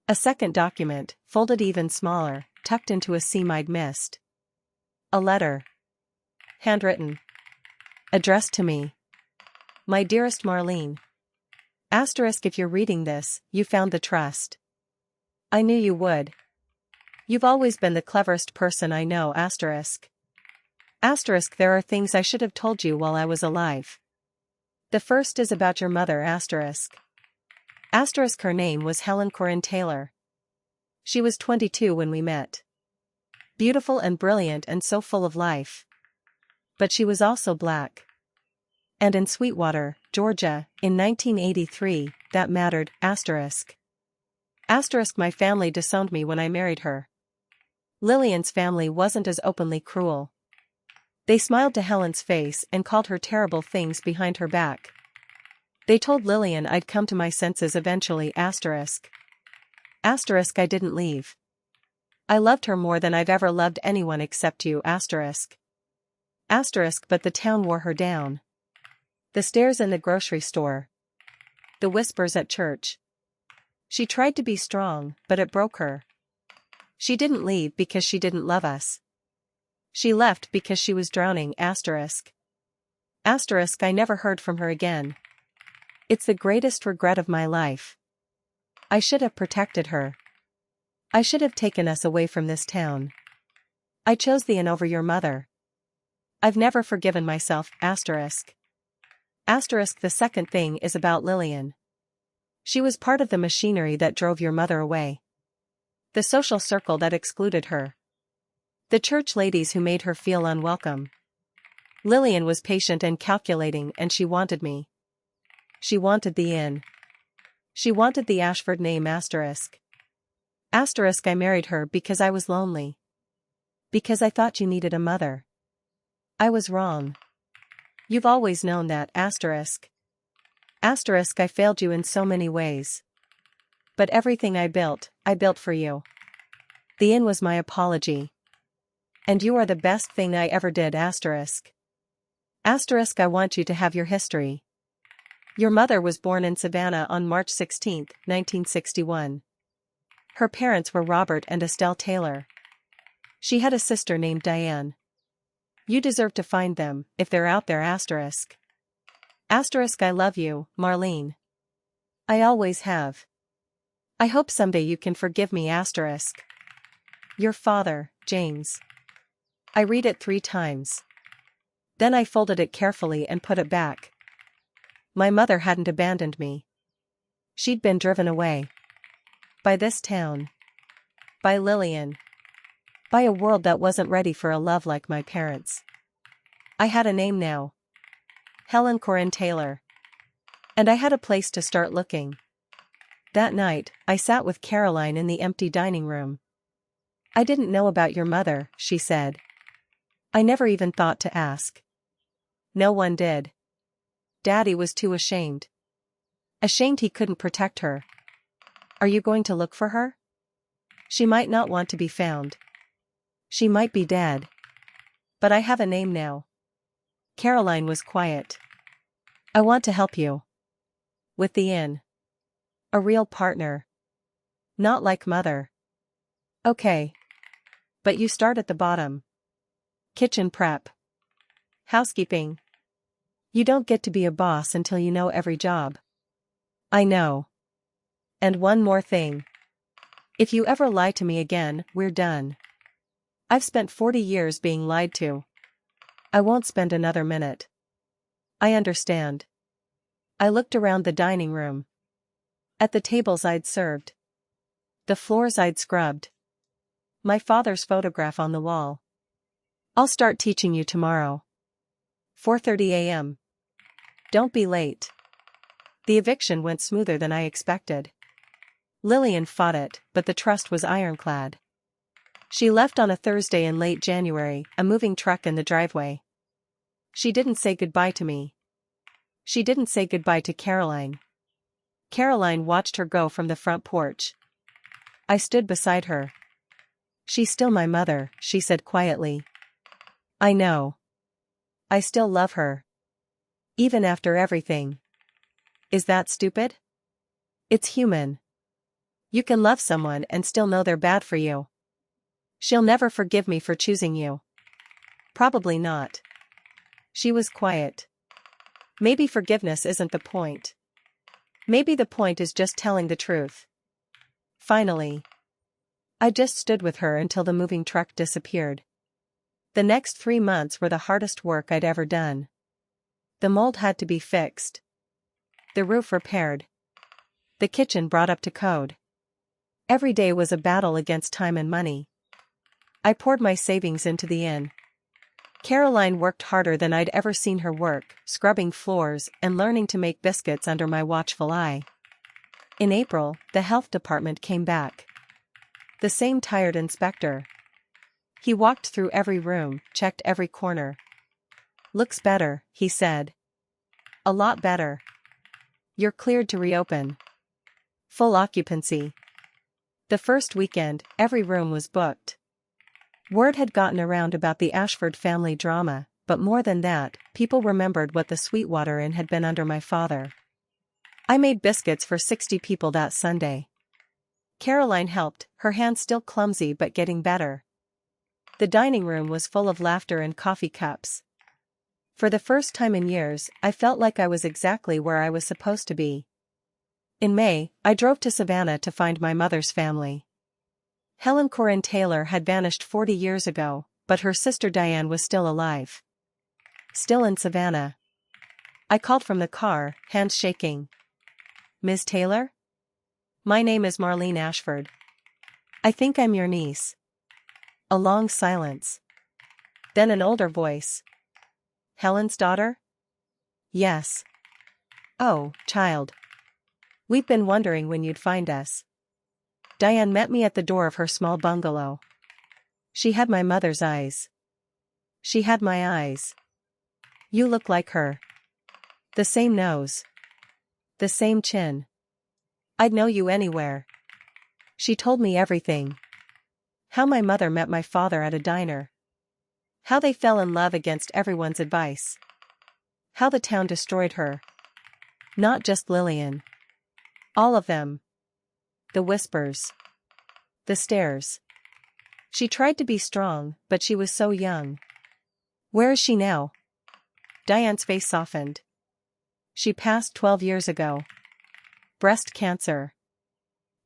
A second document, folded even smaller, tucked into a seam I'd missed. A letter. Handwritten. Addressed to me. My dearest Marlene. Asterisk, if you're reading this, you found the trust. I knew you would. You've always been the cleverest person I know, asterisk. Asterisk, there are things I should have told you while I was alive. The first is about your mother, asterisk. Asterisk, her name was Helen Corinne Taylor. She was 22 when we met. Beautiful and brilliant and so full of life. But she was also black. And in Sweetwater, Georgia, in 1983, that mattered, asterisk. Asterisk, my family disowned me when I married her. Lillian's family wasn't as openly cruel. They smiled to Helen's face and called her terrible things behind her back. They told Lillian I'd come to my senses eventually, asterisk. Asterisk, I didn't leave. I loved her more than I've ever loved anyone except you, asterisk. Asterisk, but the town wore her down. The stares in the grocery store. The whispers at church. She tried to be strong, but it broke her. She didn't leave because she didn't love us. She left because she was drowning, asterisk. Asterisk, I never heard from her again. It's the greatest regret of my life. I should have protected her. I should have taken us away from this town. I chose the inn over your mother. I've never forgiven myself, asterisk. Asterisk, the second thing is about Lillian. She was part of the machinery that drove your mother away. The social circle that excluded her. The church ladies who made her feel unwelcome. Lillian was patient and calculating, and she wanted me. She wanted the inn. She wanted the Ashford name, asterisk. Asterisk I married her because I was lonely. Because I thought you needed a mother. I was wrong. You've always known that, asterisk. Asterisk I failed you in so many ways. But everything I built for you. The inn was my apology. And you are the best thing I ever did, asterisk. Asterisk I want you to have your history. Your mother was born in Savannah on March 16, 1961. Her parents were Robert and Estelle Taylor. She had a sister named Diane. You deserve to find them, if they're out there, asterisk. Asterisk I love you, Marlene. I always have. I hope someday you can forgive me, asterisk. Your father, James. I read it 3 times. Then I folded it carefully and put it back. My mother hadn't abandoned me. She'd been driven away. By this town. By Lillian. By a world that wasn't ready for a love like my parents. I had a name now. Helen Corinne Taylor. And I had a place to start looking. That night, I sat with Caroline in the empty dining room. I didn't know about your mother, she said. I never even thought to ask. No one did. Daddy was too ashamed. Ashamed he couldn't protect her. Are you going to look for her? She might not want to be found. She might be dead. But I have a name now. Caroline was quiet. I want to help you. With the inn. A real partner. Not like mother. Okay. But you start at the bottom. Kitchen prep. Housekeeping. You don't get to be a boss until you know every job. I know. And one more thing. If you ever lie to me again, we're done. I've spent 40 years being lied to. I won't spend another minute. I understand. I looked around the dining room. At the tables I'd served. The floors I'd scrubbed. My father's photograph on the wall. I'll start teaching you tomorrow. 4:30 a.m. Don't be late. The eviction went smoother than I expected. Lillian fought it, but the trust was ironclad. She left on a Thursday in late January, a moving truck in the driveway. She didn't say goodbye to me. She didn't say goodbye to Caroline. Caroline watched her go from the front porch. I stood beside her. She's still my mother, she said quietly. I know. I still love her. Even after everything. Is that stupid? It's human. You can love someone and still know they're bad for you. She'll never forgive me for choosing you. Probably not. She was quiet. Maybe forgiveness isn't the point. Maybe the point is just telling the truth. Finally. I just stood with her until the moving truck disappeared. The next 3 months were the hardest work I'd ever done. The mold had to be fixed. The roof repaired. The kitchen brought up to code. Every day was a battle against time and money. I poured my savings into the inn. Caroline worked harder than I'd ever seen her work, scrubbing floors and learning to make biscuits under my watchful eye. In April, the health department came back. The same tired inspector. He walked through every room, checked every corner. Looks better, he said. A lot better. You're cleared to reopen. Full occupancy. The first weekend, every room was booked. Word had gotten around about the Ashford family drama, but more than that, people remembered what the Sweetwater Inn had been under my father. I made biscuits for 60 people that Sunday. Caroline helped, her hands still clumsy but getting better. The dining room was full of laughter and coffee cups. For the first time in years, I felt like I was exactly where I was supposed to be. In May, I drove to Savannah to find my mother's family. Helen Corinne Taylor had vanished 40 years ago, but her sister Diane was still alive. Still in Savannah. I called from the car, hands shaking. Ms. Taylor? My name is Marlene Ashford. I think I'm your niece. A long silence. Then an older voice. Helen's daughter? Yes. Oh, child. We've been wondering when you'd find us. Diane met me at the door of her small bungalow. She had my mother's eyes. She had my eyes. You look like her. The same nose. The same chin. I'd know you anywhere. She told me everything. How my mother met my father at a diner. How they fell in love against everyone's advice. How the town destroyed her. Not just Lillian. All of them. The whispers. The stares. She tried to be strong, but she was so young. Where is she now? Diane's face softened. She passed 12 years ago. Breast cancer.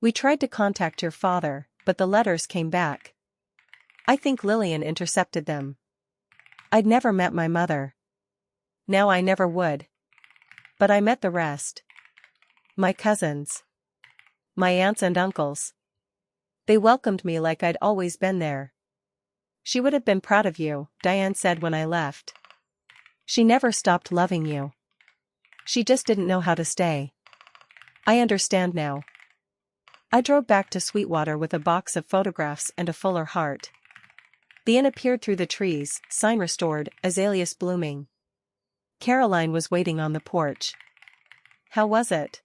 We tried to contact your father, but the letters came back. I think Lillian intercepted them. I'd never met my mother. Now I never would. But I met the rest. My cousins. My aunts and uncles. They welcomed me like I'd always been there. She would have been proud of you, Diane said when I left. She never stopped loving you. She just didn't know how to stay. I understand now. I drove back to Sweetwater with a box of photographs and a fuller heart. The inn appeared through the trees, sign restored, azaleas blooming. Caroline was waiting on the porch. How was it?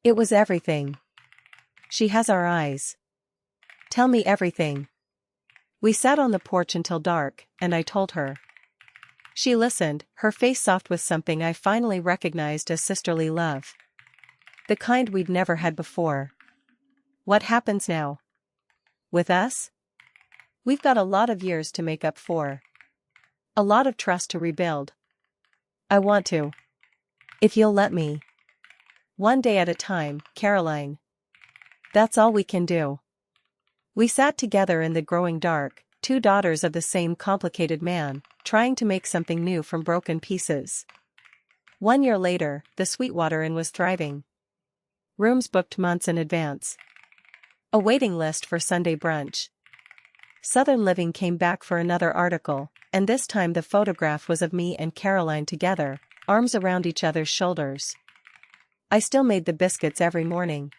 It was everything. She has our eyes. Tell me everything. We sat on the porch until dark, and I told her. She listened, her face soft with something I finally recognized as sisterly love. The kind we'd never had before. What happens now? With us? We've got a lot of years to make up for. A lot of trust to rebuild. I want to. If you'll let me. One day at a time, Caroline. That's all we can do. We sat together in the growing dark, two daughters of the same complicated man, trying to make something new from broken pieces. 1 year later, the Sweetwater Inn was thriving. Rooms booked months in advance. A waiting list for Sunday brunch. Southern Living came back for another article, and this time the photograph was of me and Caroline together, arms around each other's shoulders. I still made the biscuits every morning.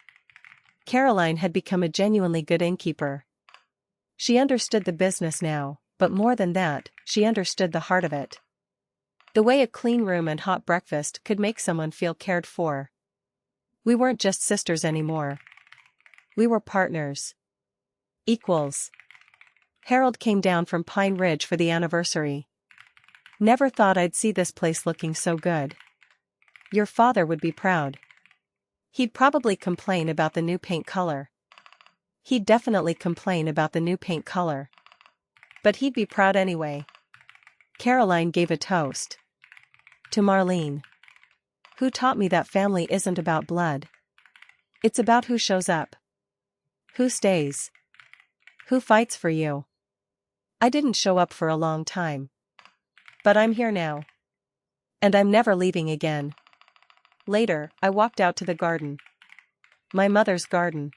Caroline had become a genuinely good innkeeper. She understood the business now, but more than that, she understood the heart of it. The way a clean room and hot breakfast could make someone feel cared for. We weren't just sisters anymore. We were partners. Equals. Harold came down from Pine Ridge for the anniversary. Never thought I'd see this place looking so good. Your father would be proud. He'd probably complain about the new paint color. He'd definitely complain about the new paint color. But he'd be proud anyway. Caroline gave a toast. To Marlene. Who taught me that family isn't about blood. It's about who shows up. Who stays. Who fights for you. I didn't show up for a long time. But I'm here now. And I'm never leaving again. Later, I walked out to the garden. My mother's garden.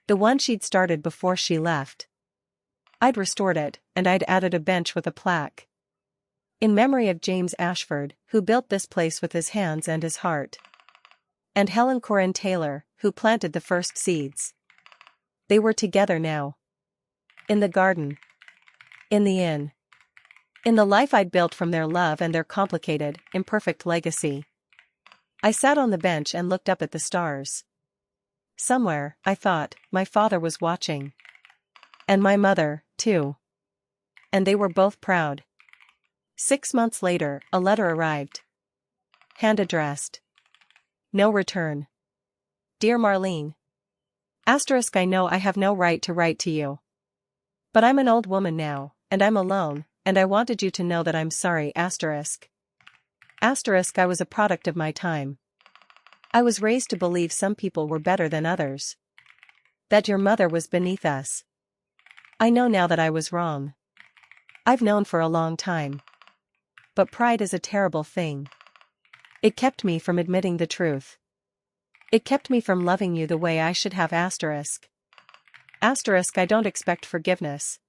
The one she'd started before she left. I'd restored it, and I'd added a bench with a plaque. In memory of James Ashford, who built this place with his hands and his heart. And Helen Corinne Taylor, who planted the first seeds. They were together now. In the garden. In the inn. In the life I'd built from their love and their complicated, imperfect legacy. I sat on the bench and looked up at the stars. Somewhere, I thought, my father was watching. And my mother, too. And they were both proud. 6 months later, a letter arrived. Hand-addressed. No return. Dear Marlene. Asterisk, I know I have no right to write to you. But I'm an old woman now, and I'm alone, and I wanted you to know that I'm sorry. Asterisk. Asterisk, I was a product of my time. I was raised to believe some people were better than others. That your mother was beneath us. I know now that I was wrong. I've known for a long time. But pride is a terrible thing. It kept me from admitting the truth. It kept me from loving you the way I should have. Asterisk. Asterisk, I don't expect forgiveness.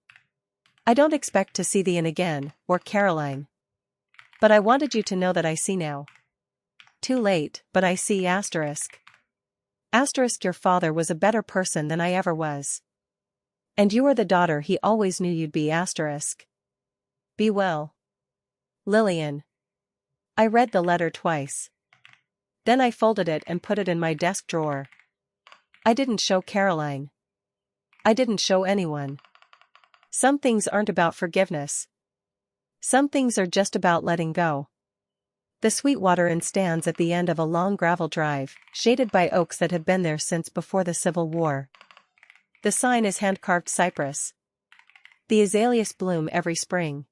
I don't expect to see the inn again, or Caroline. But I wanted you to know that I see now. Too late, but I see. Asterisk. Asterisk your father was a better person than I ever was. And you are the daughter he always knew you'd be asterisk. Be well. Lillian. I read the letter twice. Then I folded it and put it in my desk drawer. I didn't show Caroline. I didn't show anyone. Some things aren't about forgiveness. Some things are just about letting go. The Sweetwater Inn stands at the end of a long gravel drive, shaded by oaks that have been there since before the Civil War. The sign is hand-carved cypress. The azaleas bloom every spring.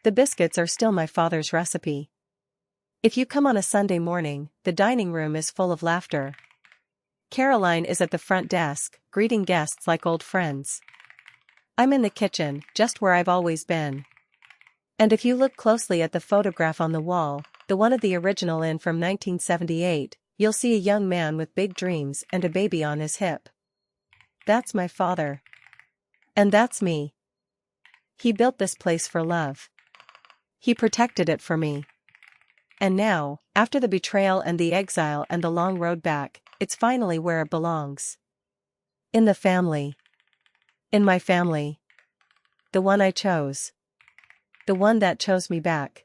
The biscuits are still my father's recipe. If you come on a Sunday morning, the dining room is full of laughter. Caroline is at the front desk, greeting guests like old friends. I'm in the kitchen, just where I've always been. And if you look closely at the photograph on the wall, the one of the original inn from 1978, you'll see a young man with big dreams and a baby on his hip. That's my father. And that's me. He built this place for love. He protected it for me. And now, after the betrayal and the exile and the long road back, it's finally where it belongs. In the family. In my family. The one I chose. The one that chose me back.